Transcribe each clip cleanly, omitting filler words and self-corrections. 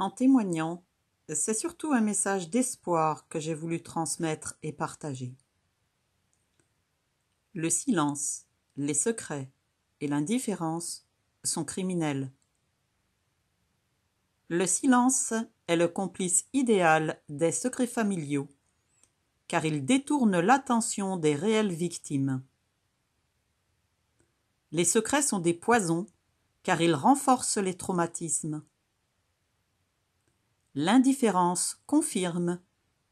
En témoignant, c'est surtout un message d'espoir que j'ai voulu transmettre et partager. Le silence, les secrets et l'indifférence sont criminels. Le silence est le complice idéal des secrets familiaux, car il détourne l'attention des réelles victimes. Les secrets sont des poisons, car ils renforcent les traumatismes. L'indifférence confirme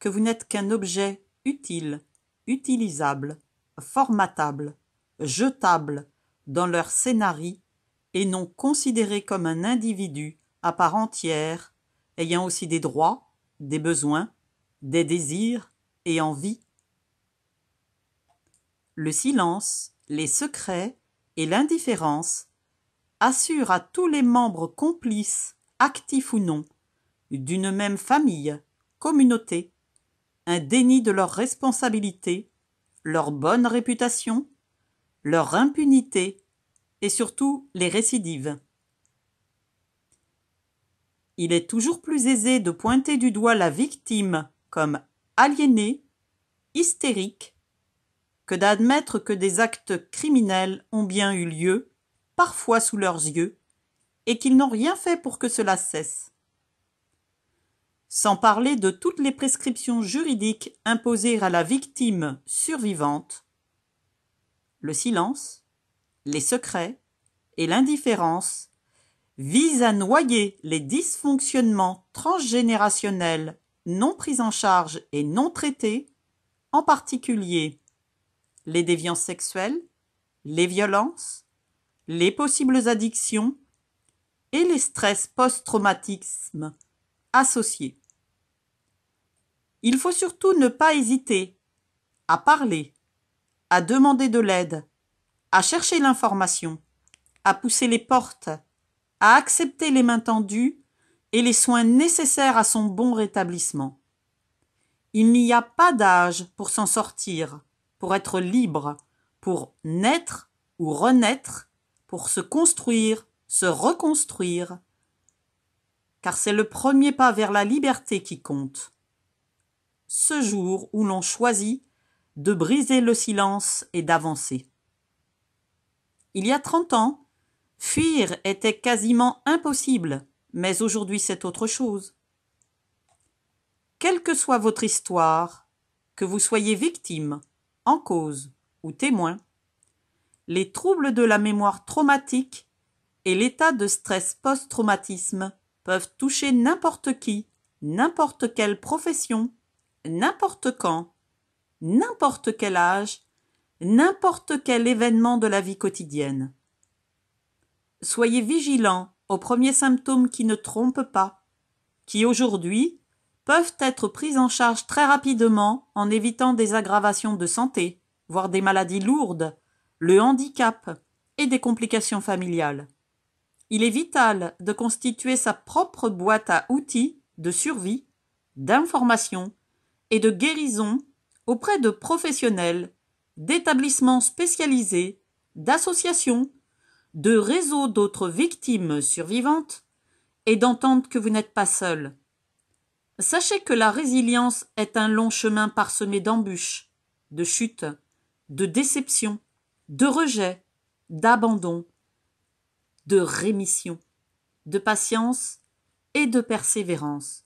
que vous n'êtes qu'un objet utile, utilisable, formatable, jetable dans leur scénario et non considéré comme un individu à part entière, ayant aussi des droits, des besoins, des désirs et envies. Le silence, les secrets et l'indifférence assurent à tous les membres complices, actifs ou non, d'une même famille, communauté, un déni de leur responsabilité, leur bonne réputation, leur impunité et surtout les récidives. Il est toujours plus aisé de pointer du doigt la victime comme aliénée, hystérique, que d'admettre que des actes criminels ont bien eu lieu, parfois sous leurs yeux, et qu'ils n'ont rien fait pour que cela cesse. Sans parler de toutes les prescriptions juridiques imposées à la victime survivante. Le silence, les secrets et l'indifférence visent à noyer les dysfonctionnements transgénérationnels non pris en charge et non traités, en particulier les déviances sexuelles, les violences, les possibles addictions et les stress post-traumatismes associés. Il faut surtout ne pas hésiter à parler, à demander de l'aide, à chercher l'information, à pousser les portes, à accepter les mains tendues et les soins nécessaires à son bon rétablissement. Il n'y a pas d'âge pour s'en sortir, pour être libre, pour naître ou renaître, pour se construire, se reconstruire, car c'est le premier pas vers la liberté qui compte. Ce jour où l'on choisit de briser le silence et d'avancer. Il y a 30 ans, fuir était quasiment impossible, mais aujourd'hui c'est autre chose. Quelle que soit votre histoire, que vous soyez victime, en cause ou témoin, les troubles de la mémoire traumatique et l'état de stress post-traumatisme peuvent toucher n'importe qui, n'importe quelle profession, n'importe quand, n'importe quel âge, n'importe quel événement de la vie quotidienne. Soyez vigilants aux premiers symptômes qui ne trompent pas, qui aujourd'hui peuvent être pris en charge très rapidement en évitant des aggravations de santé, voire des maladies lourdes, le handicap et des complications familiales. Il est vital de constituer sa propre boîte à outils de survie, d'information et de guérison auprès de professionnels, d'établissements spécialisés, d'associations, de réseaux d'autres victimes survivantes et d'entendre que vous n'êtes pas seul. Sachez que la résilience est un long chemin parsemé d'embûches, de chutes, de déceptions, de rejets, d'abandon, de rémission, de patience et de persévérance.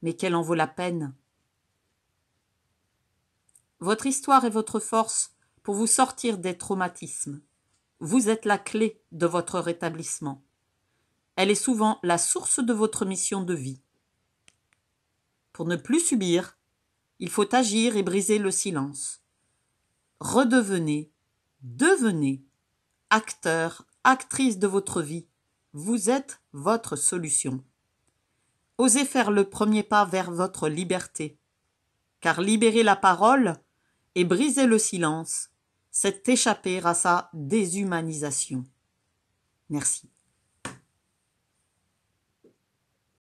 Mais qu'elle en vaut la peine. Votre histoire est votre force pour vous sortir des traumatismes. Vous êtes la clé de votre rétablissement. Elle est souvent la source de votre mission de vie. Pour ne plus subir, il faut agir et briser le silence. Redevenez, devenez acteur, actrice de votre vie. Vous êtes votre solution. Osez faire le premier pas vers votre liberté. Car libérer la parole et briser le silence, c'est échapper à sa déshumanisation. Merci.